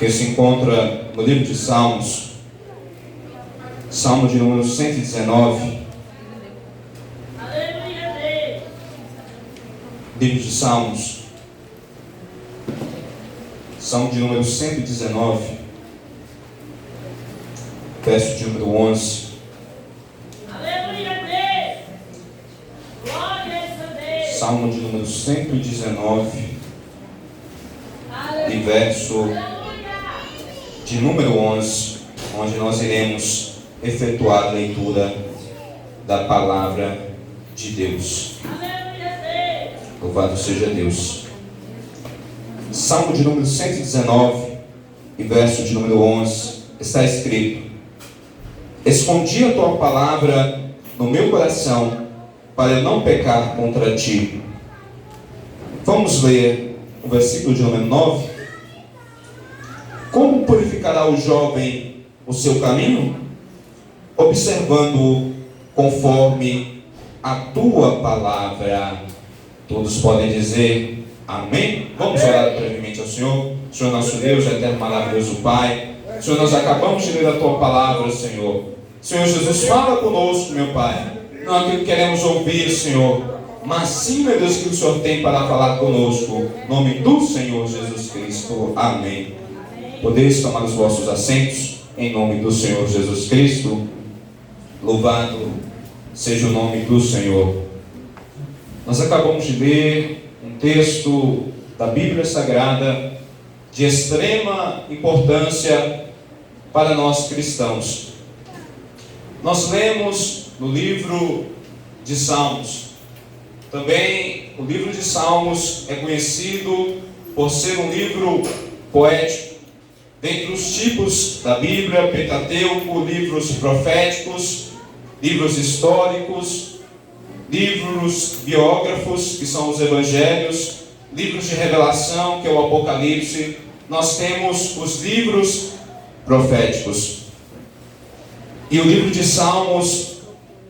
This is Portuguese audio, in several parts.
que se encontra no livro de Salmos, Salmo de número 119. Livro de Salmos, Salmo de número 119, verso de número 11. Salmo de número 119, e verso de número 11, onde nós iremos efetuar a leitura da palavra de Deus. Louvado seja Deus. Salmo de número 119, e verso de número 11, está escrito: Escondi a tua palavra no meu coração, para eu não pecar contra ti. Vamos ler o versículo de número 9. Como purificará o jovem o seu caminho? Observando-o conforme a tua palavra. Todos podem dizer amém? Vamos orar brevemente ao Senhor. Senhor nosso Deus, eterno maravilhoso Pai, Senhor, nós acabamos de ler a tua palavra, Senhor. Senhor Jesus, fala conosco, meu Pai. Não aquilo que queremos ouvir, Senhor, mas sim, meu Deus, que o Senhor tem para falar conosco. Em nome do Senhor Jesus Cristo. Amém. Podeis tomar os vossos assentos, em nome do Senhor Jesus Cristo. Louvado seja o nome do Senhor. Nós acabamos de ler um texto da Bíblia Sagrada de extrema importância para nós cristãos. Nós lemos no livro de Salmos. Também o livro de Salmos é conhecido por ser um livro poético. Dentre os tipos da Bíblia, Pentateuco, livros proféticos, livros históricos, livros biógrafos, que são os evangelhos, livros de revelação, que é o Apocalipse, nós temos os livros proféticos. E o livro de Salmos,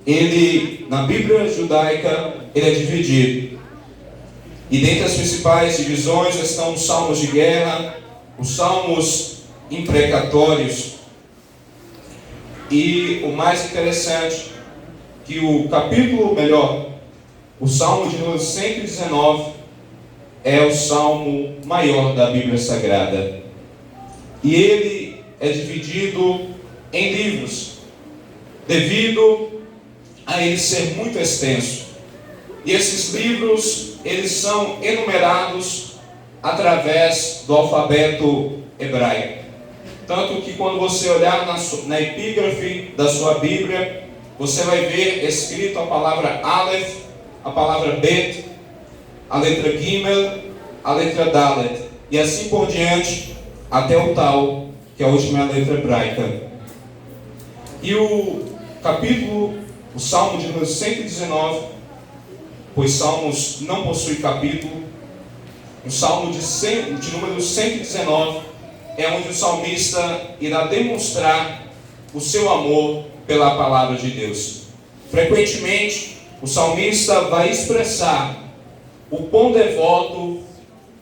ele, na Bíblia judaica, ele é dividido. E dentre as principais divisões estão os salmos de guerra, os salmos imprecatórios. E o mais interessante, que o Salmo de número 119 é o salmo maior da Bíblia Sagrada. E ele é dividido em livros, devido a ele ser muito extenso. E esses livros, eles são enumerados através do alfabeto hebraico. Tanto que quando você olhar na epígrafe da sua Bíblia, você vai ver escrito a palavra Aleph, a palavra Bet, a letra Gimel, a letra Dalet, e assim por diante, até o Tal, que é a última letra hebraica. E o Salmo de número 119, pois Salmos não possuem capítulo, o Salmo de número 119 é onde o salmista irá demonstrar o seu amor pela palavra de Deus. Frequentemente, o salmista vai expressar o quão devoto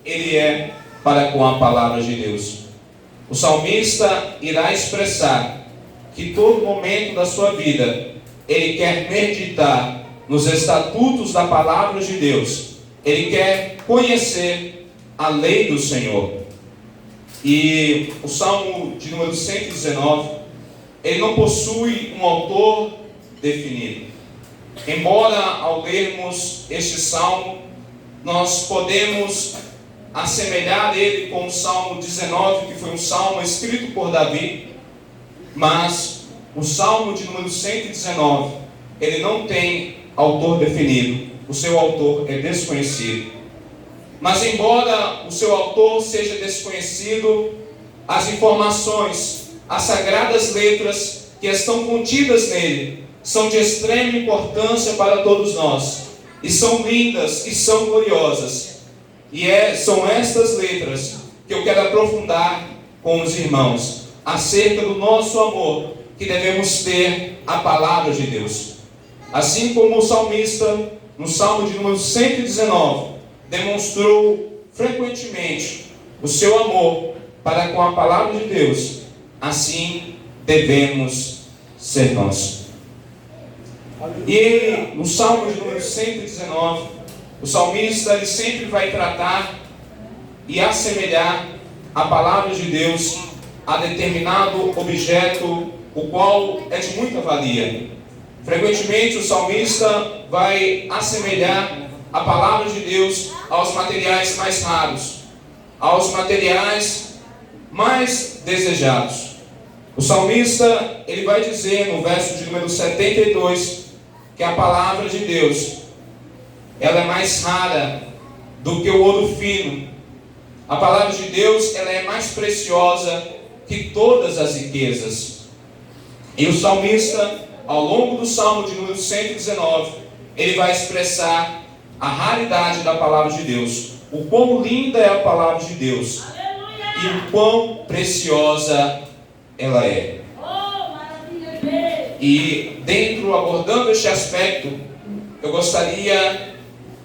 ele é para com a palavra de Deus. O salmista irá expressar que todo momento da sua vida ele quer meditar nos estatutos da palavra de Deus. Ele quer conhecer a lei do Senhor. E o Salmo de número 119, ele não possui um autor definido. Embora ao lermos este Salmo, nós podemos assemelhar ele com o Salmo 19, que foi um Salmo escrito por Davi, mas o Salmo de número 119, ele não tem autor definido, o seu autor é desconhecido. Mas embora o seu autor seja desconhecido, as informações, as sagradas letras que estão contidas nele, são de extrema importância para todos nós, e são lindas, e são gloriosas. E são estas letras que eu quero aprofundar com os irmãos, acerca do nosso amor que devemos ter à palavra de Deus. Assim como o salmista, no Salmo de número 119, demonstrou frequentemente o seu amor para com a palavra de Deus, assim devemos ser nós. E no Salmo de número 119, o salmista ele sempre vai tratar e assemelhar a palavra de Deus a determinado objeto, o qual é de muita valia. Frequentemente o salmista vai assemelhar a palavra de Deus aos materiais mais raros, aos materiais mais desejados. O salmista ele vai dizer no verso de número 72 que a palavra de Deus ela é mais rara do que o ouro fino. A palavra de Deus ela é mais preciosa que todas as riquezas. E o salmista, ao longo do Salmo de número 119, ele vai expressar a raridade da palavra de Deus, o quão linda é a palavra de Deus. Aleluia! E o quão preciosa ela é. E dentro, abordando este aspecto, eu gostaria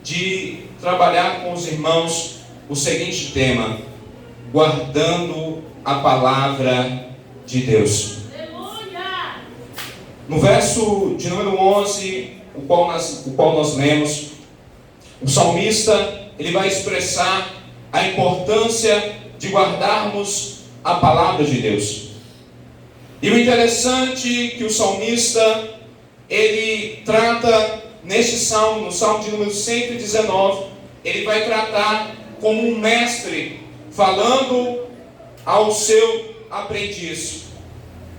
de trabalhar com os irmãos o seguinte tema: guardando a palavra de Deus. No verso de número 11, o qual nós lemos, o salmista ele vai expressar a importância de guardarmos a palavra de Deus. E o interessante é que o salmista ele trata neste salmo, no salmo de número 119, ele vai tratar como um mestre falando ao seu aprendiz.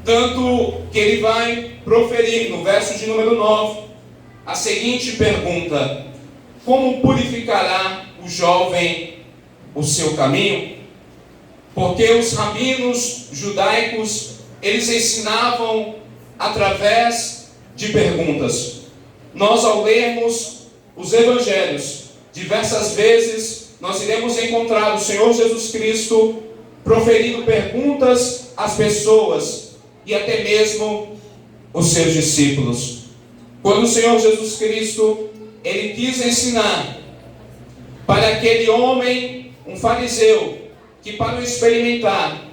Tanto que ele vai proferir no verso de número 9 a seguinte pergunta: como purificará o jovem o seu caminho? Porque os rabinos judaicos eles ensinavam através de perguntas. Nós, ao lermos os evangelhos, diversas vezes nós iremos encontrar o Senhor Jesus Cristo proferindo perguntas às pessoas e até mesmo os seus discípulos. Quando o Senhor Jesus Cristo ele quis ensinar para aquele homem, um fariseu, que para o experimentar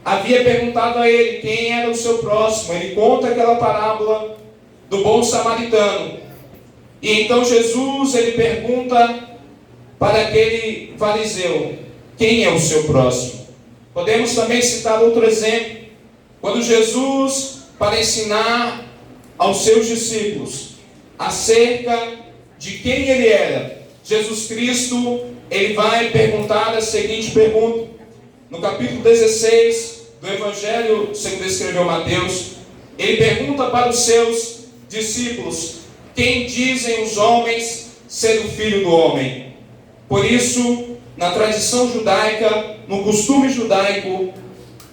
havia perguntado a ele quem era o seu próximo, ele conta aquela parábola do bom samaritano. E então Jesus ele pergunta para aquele fariseu: quem é o seu próximo? Podemos também citar outro exemplo, quando Jesus, para ensinar aos seus discípulos acerca de quem ele era, Jesus Cristo ele vai perguntar a seguinte pergunta. No capítulo 16 do Evangelho segundo escreveu Mateus, ele pergunta para os seus discípulos: quem dizem os homens ser o Filho do Homem? Por isso, na tradição judaica, no costume judaico,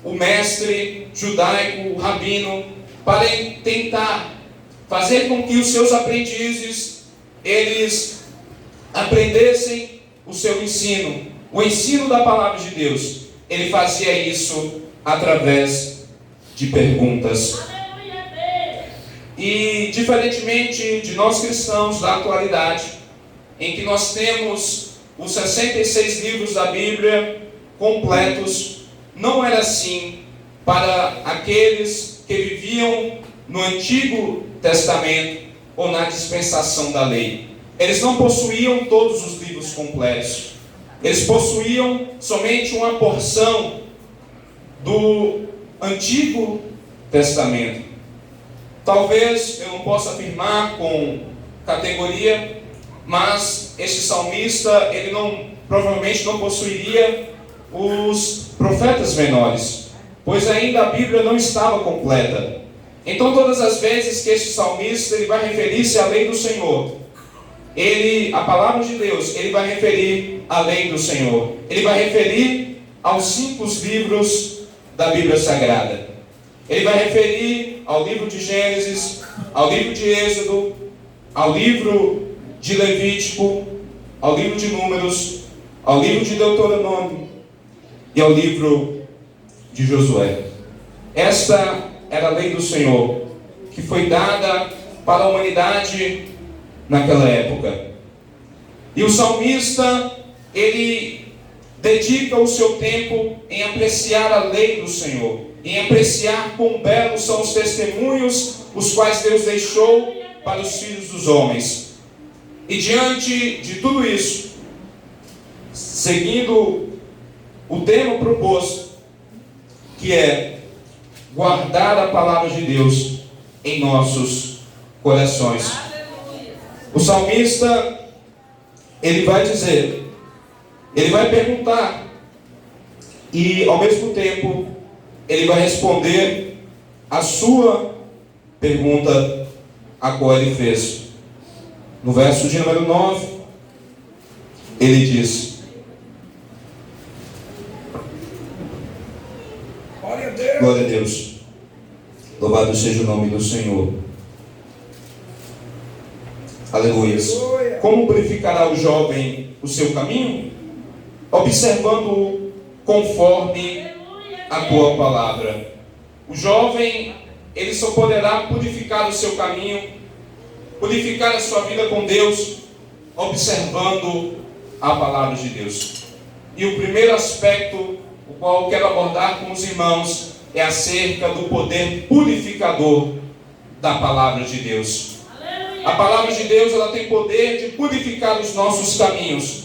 o mestre judaico, o rabino, para tentar fazer com que os seus aprendizes, eles aprendessem o seu ensino, o ensino da palavra de Deus, ele fazia isso através de perguntas. E diferentemente de nós cristãos da atualidade, em que nós temos os 66 livros da Bíblia completos, não era assim para aqueles que viviam no Antigo Testamento ou na dispensação da lei. Eles não possuíam todos os livros completos. Eles possuíam somente uma porção do Antigo Testamento. Talvez eu não possa afirmar com categoria, mas este salmista, ele provavelmente não possuiria os profetas menores, pois ainda a Bíblia não estava completa. Então todas as vezes que este salmista ele vai referir-se à lei do Senhor, a palavra de Deus, ele vai referir à lei do Senhor, ele vai referir aos 5 livros da Bíblia Sagrada. Ele vai referir ao livro de Gênesis, ao livro de Êxodo, ao livro de Levítico, ao livro de Números, ao livro de Deuteronômio e ao livro de Josué. Esta era a lei do Senhor, que foi dada para a humanidade naquela época. E o salmista, ele dedica o seu tempo em apreciar a lei do Senhor, em apreciar quão belos são os testemunhos os quais Deus deixou para os filhos dos homens. E diante de tudo isso, seguindo o tema proposto, que é guardar a palavra de Deus em nossos corações. O salmista, ele vai dizer, ele vai perguntar, e ao mesmo tempo, ele vai responder a sua pergunta a qual ele fez. No verso de número 9, ele diz: Glória a Deus, louvado seja o nome do Senhor. Aleluia. Como purificará o jovem o seu caminho? Observando-o conforme a tua palavra. O jovem, ele só poderá purificar o seu caminho, purificar a sua vida com Deus, observando a palavra de Deus. E o primeiro aspecto, o qual eu quero abordar com os irmãos, é acerca do poder purificador da palavra de Deus. A palavra de Deus, ela tem poder de purificar os nossos caminhos,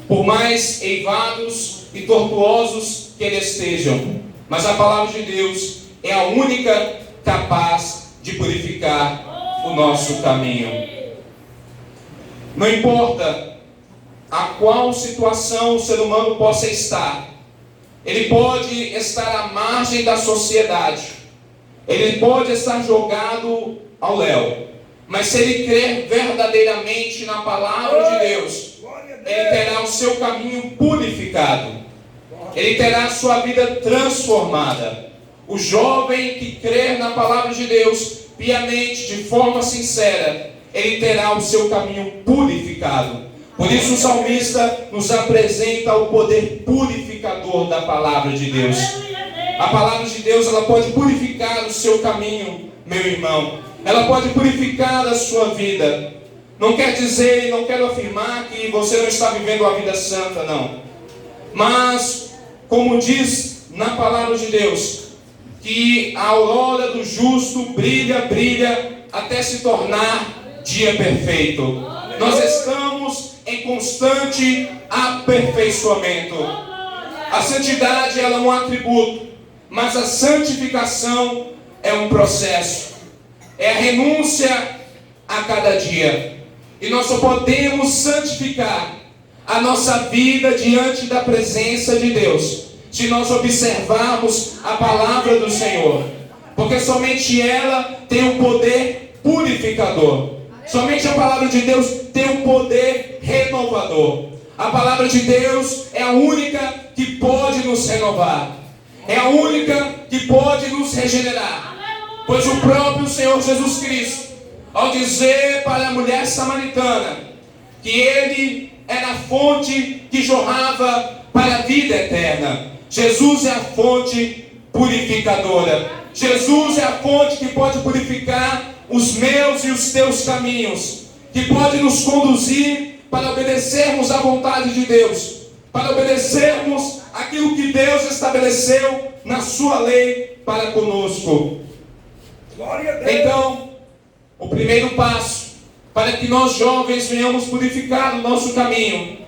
por mais eivados e tortuosos que eles estejam. Mas a palavra de Deus é a única capaz de purificar o nosso caminho. Não importa a qual situação o ser humano possa estar, ele pode estar à margem da sociedade, ele pode estar jogado ao léu, mas se ele crer verdadeiramente na palavra de Deus, ele terá o seu caminho purificado, ele terá a sua vida transformada. O jovem que crer na palavra de Deus piamente, de forma sincera, ele terá o seu caminho purificado. Por isso o salmista nos apresenta o poder purificador da palavra de Deus. A palavra de Deus, ela pode purificar o seu caminho, meu irmão. Ela pode purificar a sua vida. Não quer dizer, não quero afirmar que você não está vivendo uma vida santa, não. Mas, como diz na palavra de Deus, que a aurora do justo brilha, brilha, até se tornar dia perfeito. Nós estamos em constante aperfeiçoamento. A santidade, ela é um atributo, mas a santificação é um processo. É a renúncia a cada dia. E nós só podemos santificar a nossa vida diante da presença de Deus se nós observarmos a palavra do Senhor, porque somente ela tem o poder purificador. Somente a palavra de Deus tem o poder renovador. A palavra de Deus é a única que pode nos renovar, é a única que pode nos regenerar. Pois o próprio Senhor Jesus Cristo, ao dizer para a mulher samaritana que ele era a fonte que jorrava para a vida eterna, Jesus é a fonte purificadora. Jesus é a fonte que pode purificar os meus e os teus caminhos, que pode nos conduzir para obedecermos à vontade de Deus, para obedecermos aquilo que Deus estabeleceu na sua lei para conosco. Então, o primeiro passo para que nós jovens venhamos purificar o nosso caminho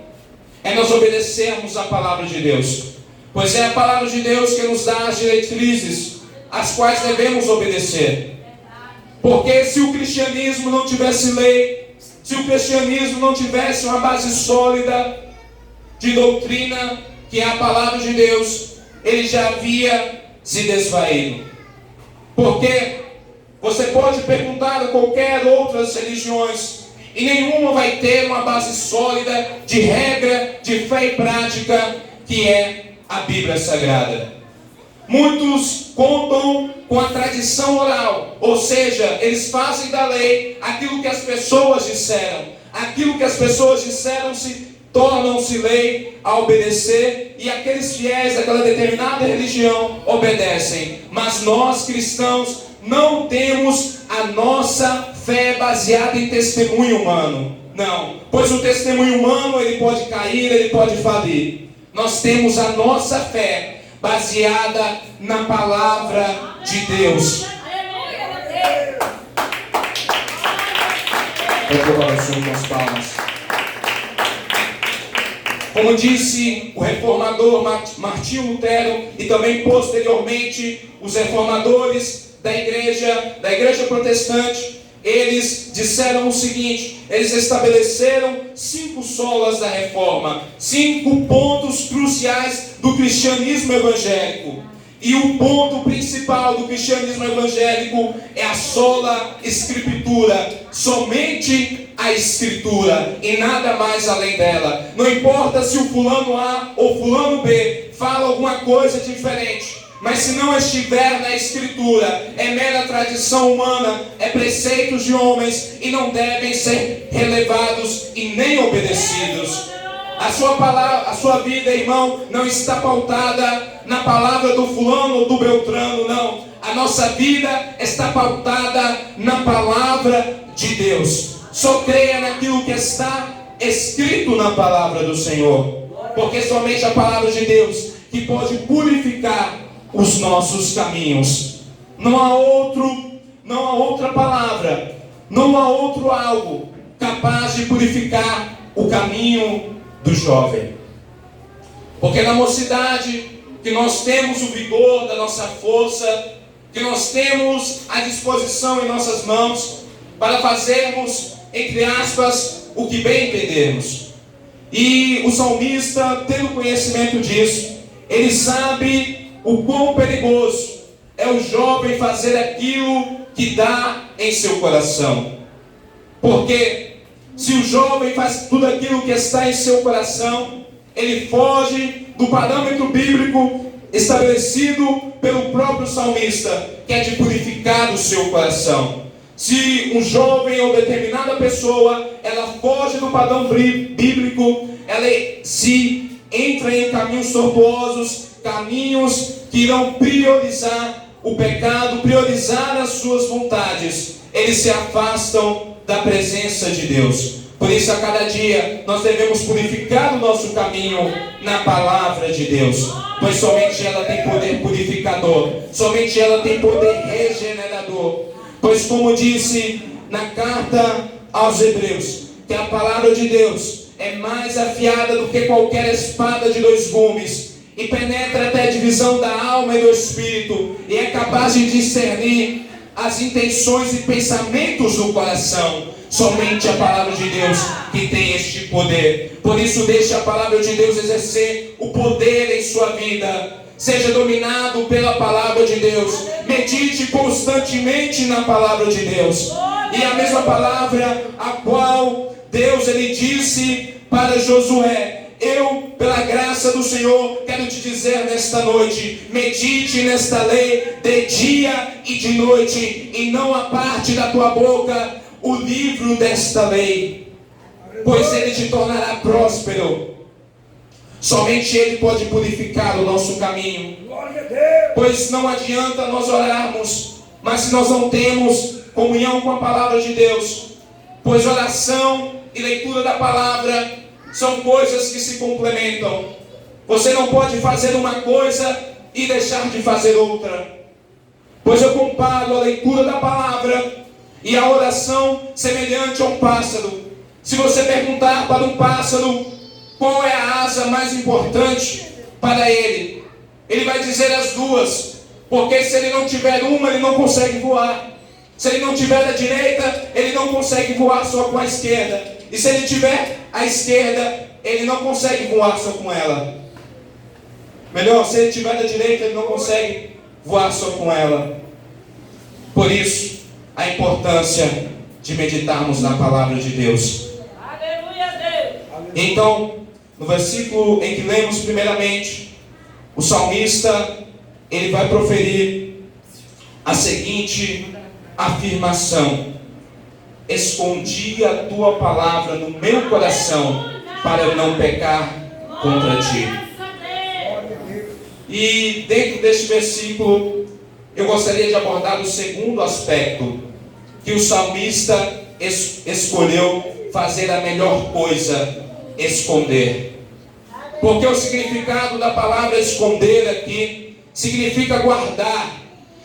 é nós obedecermos à palavra de Deus. Pois é a palavra de Deus que nos dá as diretrizes às quais devemos obedecer. Porque se o cristianismo não tivesse lei, se o cristianismo não tivesse uma base sólida de doutrina, que é a palavra de Deus, ele já havia se desvaído. Porque você pode perguntar a qualquer outras religiões, e nenhuma vai ter uma base sólida de regra, de fé e prática, que é a Bíblia Sagrada. Muitos contam com a tradição oral, ou seja, eles fazem da lei aquilo que as pessoas disseram. Aquilo que as pessoas disseram tornam-se lei a obedecer, e aqueles fiéis daquela determinada religião obedecem. Mas nós cristãos não temos a nossa fé baseada em testemunho humano. Não, pois o testemunho humano ele pode cair, ele pode falir. nós temos a nossa fé baseada na palavra de Deus. As palmas. Como disse o reformador Martinho Lutero, e também posteriormente os reformadores da igreja protestante, eles disseram o seguinte: eles estabeleceram 5 solas da reforma, 5 pontos cruciais do cristianismo evangélico. E o ponto principal do cristianismo evangélico é a sola escritura, somente a escritura e nada mais além dela. Não importa se o fulano A ou fulano B fala alguma coisa diferente, mas se não estiver na escritura, é mera tradição humana, é preceitos de homens e não devem ser relevados e nem obedecidos. A sua palavra, a sua vida, irmão, não está pautada na palavra do fulano ou do beltrano, não. A nossa vida está pautada na palavra de Deus. Só creia naquilo que está escrito na palavra do Senhor, porque somente a palavra de Deus que pode purificar os nossos caminhos. Não há outra palavra, não há outro algo capaz de purificar o caminho do jovem. Porque na mocidade que nós temos o vigor da nossa força, que nós temos a disposição em nossas mãos para fazermos, entre aspas, o que bem entendermos. E o salmista, tendo conhecimento disso, ele sabe o quão perigoso é o jovem fazer aquilo que dá em seu coração. Porque se o jovem faz tudo aquilo que está em seu coração, ele foge do parâmetro bíblico estabelecido pelo próprio salmista, que é de purificar o seu coração. Se um jovem ou determinada pessoa, ela foge do padrão bíblico, ela se entra em caminhos tortuosos, caminhos que irão priorizar o pecado, priorizar as suas vontades, eles se afastam da presença de Deus. Por isso, a cada dia, nós devemos purificar o nosso caminho na palavra de Deus, pois somente ela tem poder purificador, somente ela tem poder regenerador. Pois como disse na carta aos Hebreus, que a palavra de Deus é mais afiada do que qualquer espada de 2 gumes, e penetra até a divisão da alma e do espírito, e é capaz de discernir as intenções e pensamentos do coração. Somente a palavra de Deus que tem este poder. Por isso, deixe a palavra de Deus exercer o poder em sua vida. Seja dominado pela palavra de Deus. Medite constantemente na palavra de Deus. E a mesma palavra a qual Deus ele disse para Josué: eu, pela graça do Senhor, quero te dizer nesta noite: medite nesta lei de dia e de noite, e não aparte da tua boca o livro desta lei, pois ele te tornará próspero. Somente ele pode purificar o nosso caminho. Pois não adianta nós orarmos, mas se nós não temos comunhão com a palavra de Deus, pois oração e leitura da palavra são coisas que se complementam. Você não pode fazer uma coisa e deixar de fazer outra. Pois eu comparo a leitura da palavra e a oração semelhante a um pássaro. Se você perguntar para um pássaro qual é a asa mais importante para ele, ele vai dizer as duas. Porque se ele não tiver uma, ele não consegue voar. Se ele não tiver a direita, ele não consegue voar só com a esquerda. E se ele tiver a esquerda, ele não consegue voar só com ela. Melhor, se ele tiver a direita, ele não consegue voar só com ela. Por isso, a importância de meditarmos na palavra de Deus. Aleluia, Deus. Então, no versículo em que lemos primeiramente, o salmista, ele vai proferir a seguinte afirmação: escondi a tua palavra no meu coração para eu não pecar contra ti. E dentro deste versículo, eu gostaria de abordar o segundo aspecto, que o salmista escolheu fazer a melhor coisa: esconder. Porque o significado da palavra esconder aqui significa guardar,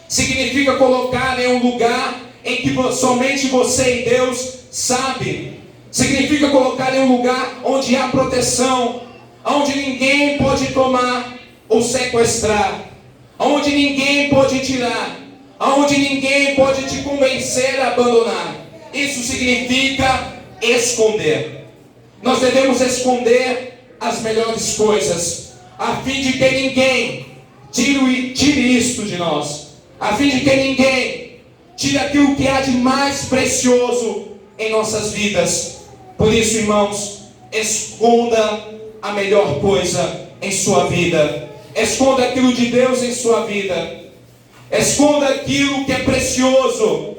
significa colocar em um lugar em que somente você e Deus sabem. Significa colocar em um lugar onde há proteção, onde ninguém pode tomar ou sequestrar, onde ninguém pode tirar, onde ninguém pode te convencer a abandonar. Isso significa esconder. Nós devemos esconder as melhores coisas, a fim de que ninguém tire isto de nós, a fim de que ninguém tire aquilo que há de mais precioso em nossas vidas. Por isso, irmãos, esconda a melhor coisa em sua vida, esconda aquilo de Deus em sua vida, esconda aquilo que é precioso,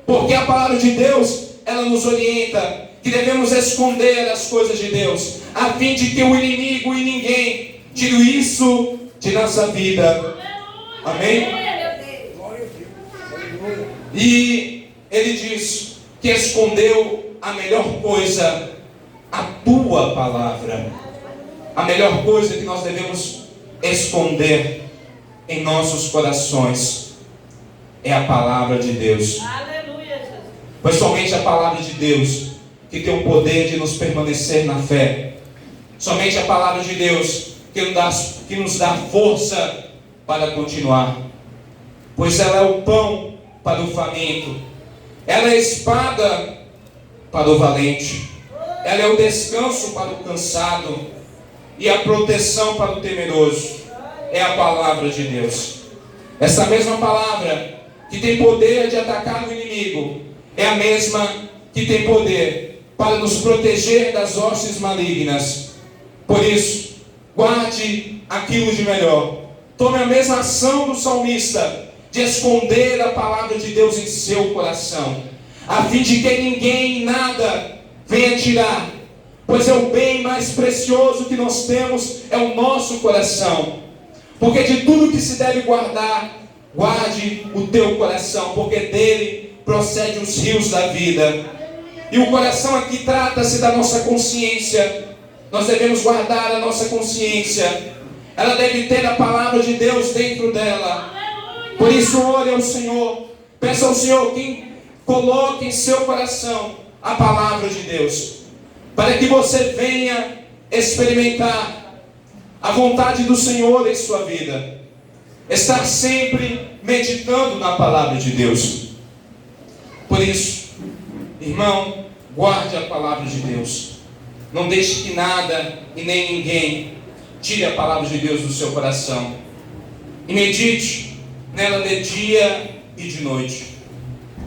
porque a palavra de Deus, ela nos orienta que devemos esconder as coisas de Deus, a fim de que o inimigo e ninguém tire isso de nossa vida. Amém? E ele diz que escondeu a melhor coisa, a tua palavra. A melhor coisa que nós devemos esconder em nossos corações é a palavra de Deus. Pois somente a palavra de Deus que tem o poder de nos permanecer na fé. Somente a palavra de Deus que nos dá força para continuar. Pois ela é o pão para o faminto, ela é a espada para o valente, ela é o descanso para o cansado e a proteção para o temeroso. É a palavra de Deus. Essa mesma palavra que tem poder de atacar o inimigo é a mesma que tem poder para nos proteger das hostes malignas. Por isso, guarde aquilo de melhor. Tome a mesma ação do salmista de esconder a palavra de Deus em seu coração, a fim de que ninguém nada venha tirar, pois é o bem mais precioso que nós temos, é o nosso coração. Porque de tudo que se deve guardar, guarde o teu coração, porque dele procede os rios da vida. E o coração aqui trata-se da nossa consciência. Nós devemos guardar a nossa consciência. Ela deve ter a palavra de Deus dentro dela. Por isso, ore ao Senhor. Peça ao Senhor que coloque em seu coração a palavra de Deus, para que você venha experimentar a vontade do Senhor em sua vida. Estar sempre meditando na palavra de Deus. Por isso, irmão, guarde a palavra de Deus. Não deixe que nada e nem ninguém tire a palavra de Deus do seu coração. E medite nela de dia e de noite.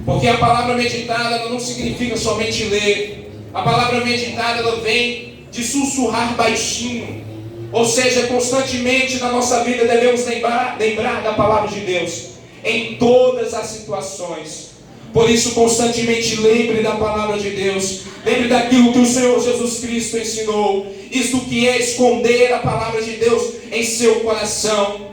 Porque a palavra meditada não significa somente ler. A palavra meditada, ela vem de sussurrar baixinho. Ou seja, constantemente na nossa vida devemos lembrar da palavra de Deus em todas as situações. Por isso, constantemente lembre da palavra de Deus. Lembre daquilo que o Senhor Jesus Cristo ensinou. Isto que é esconder a palavra de Deus em seu coração.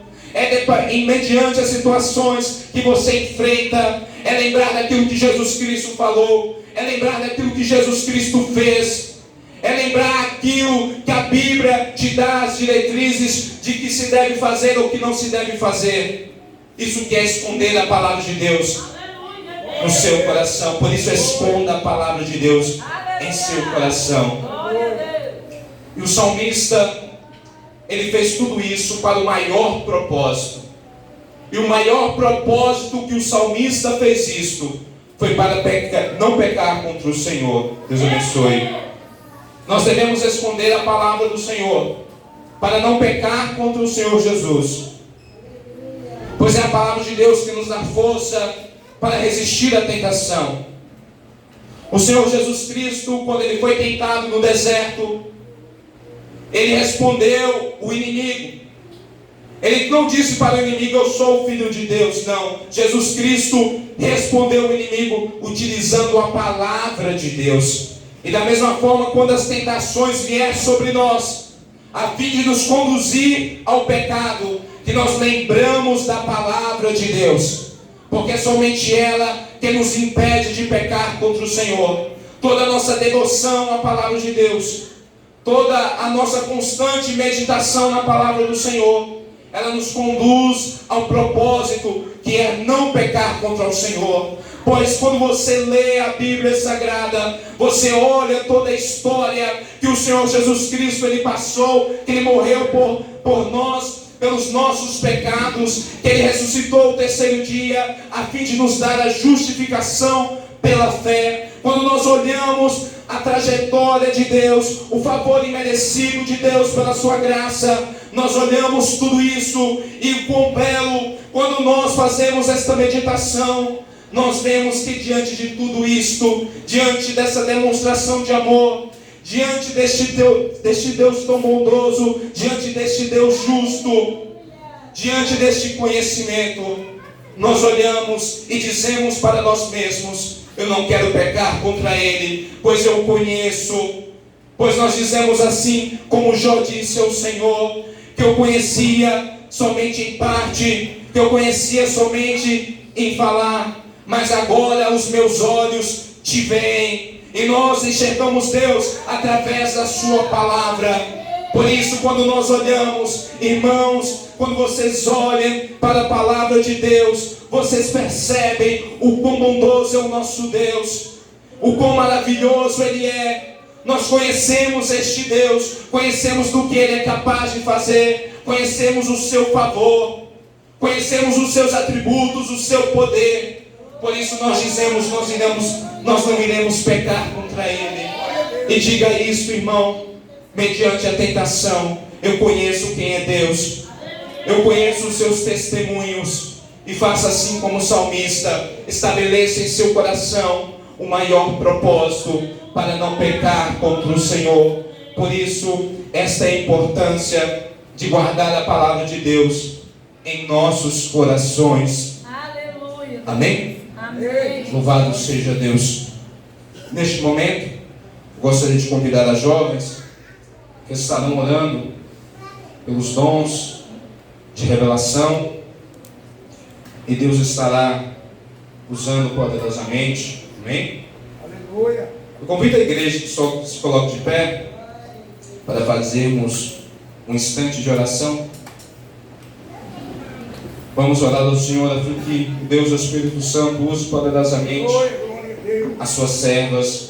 Mediante as situações que você enfrenta, é lembrar daquilo que Jesus Cristo falou, é lembrar daquilo que Jesus Cristo fez, é lembrar aquilo que a Bíblia te dá as diretrizes de que se deve fazer ou que não se deve fazer. Isso que é esconder a palavra de Deus no seu coração. Por isso, esconda a palavra de Deus em seu coração. E o salmista, ele fez tudo isso para o maior propósito. E o maior propósito que o salmista fez isto foi para não pecar contra o Senhor. Deus abençoe. Nós devemos esconder a palavra do Senhor para não pecar contra o Senhor Jesus. Pois é a palavra de Deus que nos dá força para resistir à tentação. O Senhor Jesus Cristo, quando ele foi tentado no deserto, ele respondeu o inimigo. Ele não disse para o inimigo: eu sou o filho de Deus. Não, Jesus Cristo respondeu o inimigo utilizando a palavra de Deus. E da mesma forma, quando as tentações vierem sobre nós, a fim de nos conduzir ao pecado, que nós lembramos da palavra de Deus, porque é somente ela que nos impede de pecar contra o Senhor. Toda a nossa devoção à palavra de Deus, toda a nossa constante meditação na palavra do Senhor, ela nos conduz ao propósito que é não pecar contra o Senhor. Pois quando você lê a Bíblia Sagrada, você olha toda a história que o Senhor Jesus Cristo Ele passou, que Ele morreu por nós, pelos nossos pecados, que Ele ressuscitou o terceiro dia, a fim de nos dar a justificação pela fé. Quando nós olhamos a trajetória de Deus, o favor imerecido de Deus pela sua graça, nós olhamos tudo isso e quão belo, quando nós fazemos esta meditação, nós vemos que diante de tudo isto, diante dessa demonstração de amor, diante deste Deus tão bondoso, diante deste Deus justo, diante deste conhecimento, nós olhamos e dizemos para nós mesmos: eu não quero pecar contra Ele, pois eu conheço. Pois nós dizemos assim, como Jó disse ao Senhor, que eu conhecia somente em parte, que eu conhecia somente em falar, mas agora os meus olhos te veem, e nós enxergamos Deus através da sua palavra. Por isso, quando nós olhamos, irmãos, quando vocês olhem para a palavra de Deus, vocês percebem o quão bondoso é o nosso Deus, o quão maravilhoso Ele é. Nós conhecemos este Deus, conhecemos do que Ele é capaz de fazer, conhecemos o seu favor, conhecemos os seus atributos, o seu poder. Por isso nós dizemos, nós não iremos pecar contra Ele. E diga isso, irmão, mediante a tentação, eu conheço quem é Deus, eu conheço os seus testemunhos. E faça assim como o salmista, estabeleça em seu coração o maior propósito para não pecar contra o Senhor. Por isso, esta é a importância de guardar a palavra de Deus em nossos corações. Aleluia. Amém? Amém. Louvado seja Deus. Neste momento, gostaria de convidar as jovens que estarão orando pelos dons de revelação, e Deus estará usando poderosamente. Amém? Aleluia. Eu convido a igreja que só se coloque de pé para fazermos um instante de oração. Vamos orar ao Senhor a fim que o Deus, o Espírito Santo, use poderosamente as suas servas.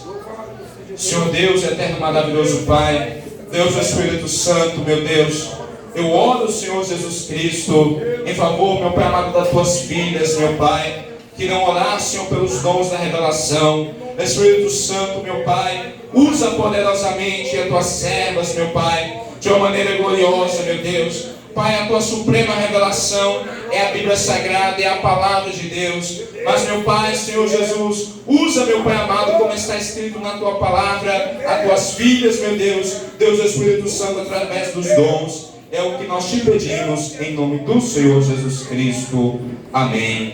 Senhor Deus, eterno, maravilhoso Pai, Deus, o Espírito Santo, meu Deus, eu oro, Senhor Jesus Cristo, em favor, meu Pai amado, das tuas filhas, meu Pai, que irão orar, Senhor, pelos dons da revelação. Espírito Santo, meu Pai, usa poderosamente as tuas servas, meu Pai, de uma maneira gloriosa, meu Deus. Pai, a tua suprema revelação é a Bíblia Sagrada, é a palavra de Deus. Mas, meu Pai, Senhor Jesus, usa, meu Pai amado, como está escrito na tua palavra, as tuas filhas, meu Deus, Deus, Espírito Santo, através dos dons. É o que nós te pedimos, em nome do Senhor Jesus Cristo. Amém.